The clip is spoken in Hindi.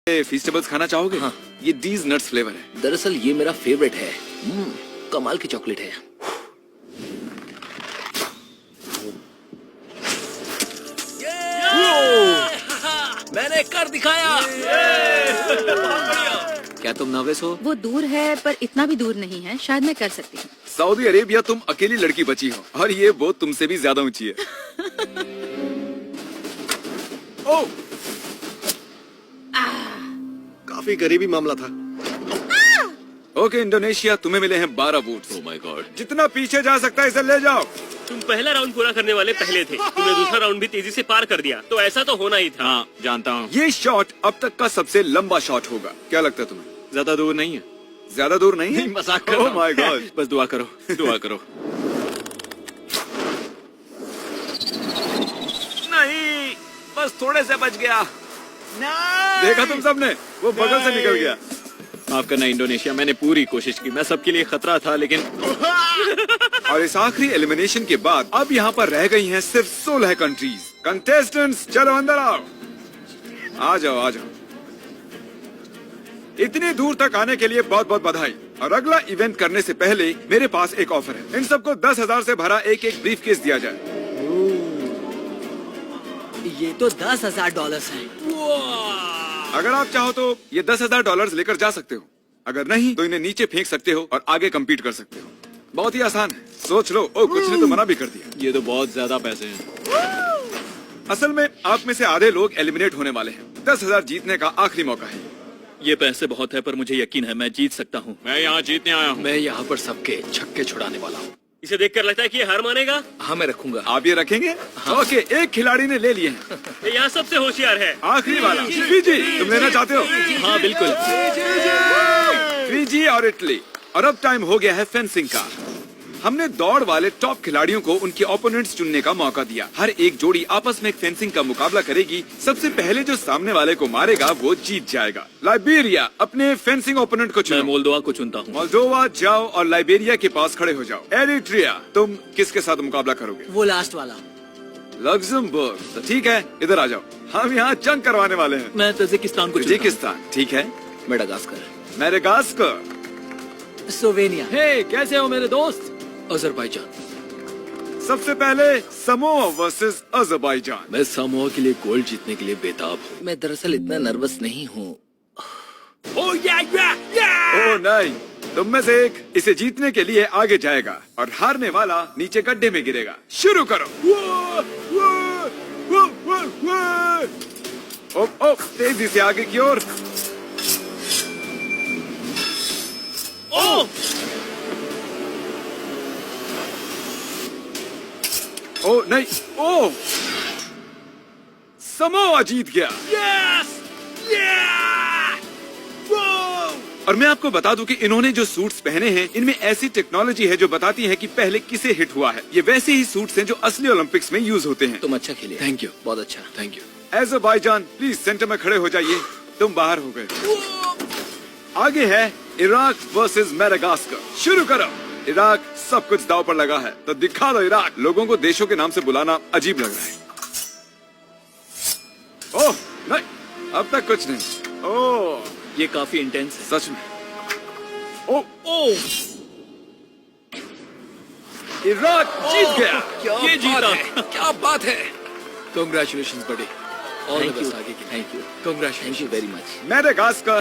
फीस्टेबल्स खाना चाहोगे? हाँ। ये दीज नट्स फ्लेवर है। दरअसल ये मेरा फेवरेट है। कमाल की चॉकलेट है। मैंने कर दिखाया। क्या तुम नर्वस हो? वो दूर है पर इतना भी दूर नहीं है, शायद मैं कर सकती हूँ। सऊदी अरेबिया तुम अकेली लड़की बची हो और ये बोट तुमसे भी ज्यादा ऊंची है। ओह, काफी करीबी मामला था। ओके इंडोनेशिया, तुम्हें मिले हैं 12 बूट्स। Oh my God. जितना पीछे जा सकता है इसे ले जाओ। तुम पहला राउंड पूरा करने वाले पहले थे, तुमने दूसरा राउंड भी तेजी से पार कर दिया, तो ऐसा तो होना ही था। हाँ जानता हूँ। ये शॉट अब तक का सबसे लंबा शॉट होगा। क्या लगता है तुम्हें? ज्यादा दूर नहीं है। ज्यादा दूर नहीं है? मजाक कर Oh रहा हूँ। my God। बस दुआ करो, दुआ करो। नहीं, बस थोड़े से बच गया। देखा तुम सबने, वो बगल से निकल गया। माफ करना इंडोनेशिया, मैंने पूरी कोशिश की। मैं सबके लिए खतरा था लेकिन और इस आखिरी एलिमिनेशन के बाद अब यहाँ पर रह गई हैं सिर्फ 16 कंट्रीज। कंटेस्टेंट्स चलो अंदर आओ। आ जाओ आ जाओ। इतनी दूर तक आने के लिए बहुत बहुत बधाई। और अगला इवेंट करने से पहले मेरे पास एक ऑफर है। इन सबको 10,000 से भरा एक एक ब्रीफ केस दिया जाए। ये तो $10,000 है। अगर आप चाहो तो ये $10,000 लेकर जा सकते हो। अगर नहीं तो इन्हें नीचे फेंक सकते हो और आगे कम्पीट कर सकते हो। बहुत ही आसान है, सोच लो। ओ, कुछ ने तो मना भी कर दिया। ये तो बहुत ज्यादा पैसे हैं। असल में आप में से आधे लोग एलिमिनेट होने वाले हैं। 10,000 जीतने का आखिरी मौका है। ये पैसे बहुत है पर मुझे यकीन है मैं जीत सकता हूँ। मैं यहाँ जीतने आया हूँ। मैं यहाँ पर सबके छक्के छुड़ाने वाला हूँ। इसे देखकर लगता है कि ये हार मानेगा। हाँ मैं रखूंगा। आप ये रखेंगे? ओके, एक खिलाड़ी ने ले लिए हैं। ये यहाँ सबसे होशियार है। आखिरी वाला फिजी, तुम लेना चाहते हो? हाँ बिल्कुल। फिजी और इटली। और अब टाइम हो गया है फेंसिंग का। हमने दौड़ वाले टॉप खिलाड़ियों को उनके ओपोनेंट्स चुनने का मौका दिया। हर एक जोड़ी आपस में एक फेंसिंग का मुकाबला करेगी। सबसे पहले जो सामने वाले को मारेगा वो जीत जाएगा। लाइबेरिया, अपने फेंसिंग ओपोनेंट को मैं चुनो। मोल्दोवा को चुनता हूँ। मोल्दोवा जाओ और लाइबेरिया के पास खड़े हो जाओ। एरिट्रिया, तुम किसके साथ मुकाबला करोगे? वो लास्ट वाला। लग्जमबर्ग, तो ठीक है, इधर आ जाओ। हम यहाँ जंग करवाने वाले हैं। मैं तजिकिस्तान को चुनता हूँ। तजिकिस्तान, ठीक है। मेडागास्कर। मेडागास्कर। स्लोवेनिया। हे, कैसे हो मेरे दोस्त? अजरबैजान। सबसे पहले समोआ वर्सेस अजरबैजान। मैं समोआ के लिए गोल्ड जीतने के लिए बेताब हूँ। मैं दरअसल इतना नर्वस नहीं हूँ। ओह नहीं, तुम में से एक इसे जीतने के लिए आगे जाएगा और हारने वाला नीचे गड्ढे में गिरेगा। शुरू करो। ओ, तेजी से आगे की ओर। ओ नहीं, ओ समोआ जीत गया। और मैं आपको बता दूं कि इन्होंने जो सूट्स पहने हैं इनमें ऐसी टेक्नोलॉजी है जो बताती है कि पहले किसे हिट हुआ है। ये वैसे ही सूट्स हैं जो असली ओलंपिक्स में यूज होते हैं। तुम अच्छा खेले। Thank you. बहुत अच्छा। Thank you. Azerbaijan, please centre में खड़े हो जाइए। तुम बाहर हो गए। आगे है इराक वर्सेस मेडागास्कर। शुरू करो। इराक, सब कुछ दांव पर लगा है, तो दिखा दो इराक। लोगों को देशों के नाम से बुलाना अजीब लग रहा है। ओह नहीं, अब तक कुछ नहीं। ओह, ये काफी इंटेंस है। सच में। ओह, इराक जीत गया। ये जीता। क्या बात है। Congratulations, buddy. All the Thank best you. आगे के लिए। Thank you. Congratulations. Thank you very much. Madagascar